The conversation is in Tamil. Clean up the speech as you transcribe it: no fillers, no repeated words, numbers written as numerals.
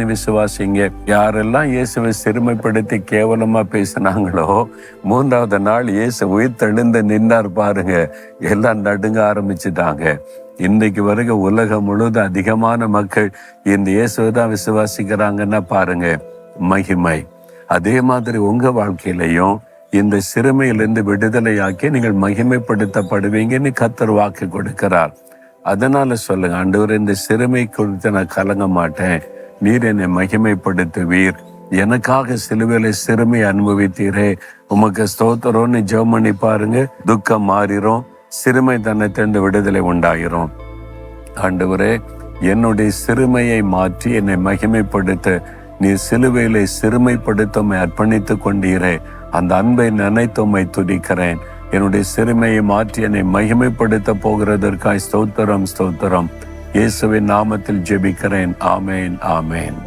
நீ விசுவாசிங்க. யாரெல்லாம் இயேசுவை சிறுமைப்படுத்தி கேவலமா பேசினாங்களோ, 3வது நாள் இயேசு உயிர்த்தெழுந்து நின்னார் பாருங்க, எல்லாம் நடுங்க ஆரம்பிச்சுட்டாங்க. இன்றைக்கு வரைக்கும் உலகம் முழுவதும் அதிகமான மக்கள் இந்த இயேசுவை தான் விசுவாசிக்கிறாங்கன்னா பாருங்க, மகிமை. அதே மாதிரி உங்க வாழ்க்கையிலையும் இந்த சிறுமையிலிருந்து விடுதலையாக்கி நீங்கள் மகிமைப்படுத்தப்படுவீங்கன்னு கர்த்தர் வாக்கு கொடுக்கிறார். அதனால சொல்லுங்க, ஆண்டவரே, இந்த சிறுமை குறித்து நான் கலங்க மாட்டேன், நீர் என்னை மகிமைப்படுத்துவீர், எனக்காக சிலுவையில சிறுமை அனுபவித்தீரே, உமக்கு ஸ்தோத்திரம்னு ஜெபம் பண்ணி பாருங்க. துக்கம் மாறிடும், சிறுமை தன்னைத்திலிருந்து விடுதலை உண்டாயிரும். ஆண்டவரே, என்னுடைய சிறுமையை மாற்றி என்னை மகிமைப்படுத்த நீ சிலுவையிலே சிறுமைப்படுத்த அர்ப்பணித்து கொண்டீரே, அந்த அன்பை நினைத்து உம்மை துதிக்கிறேன். என்னுடைய சிறுமையை மாற்றி என்னை மகிமைப்படுத்த போகிறதற்காய் ஸ்தோத்திரம், ஸ்தோத்திரம். இயேசுவின் நாமத்தில் ஜெபிக்கிறேன். ஆமேன், ஆமேன்.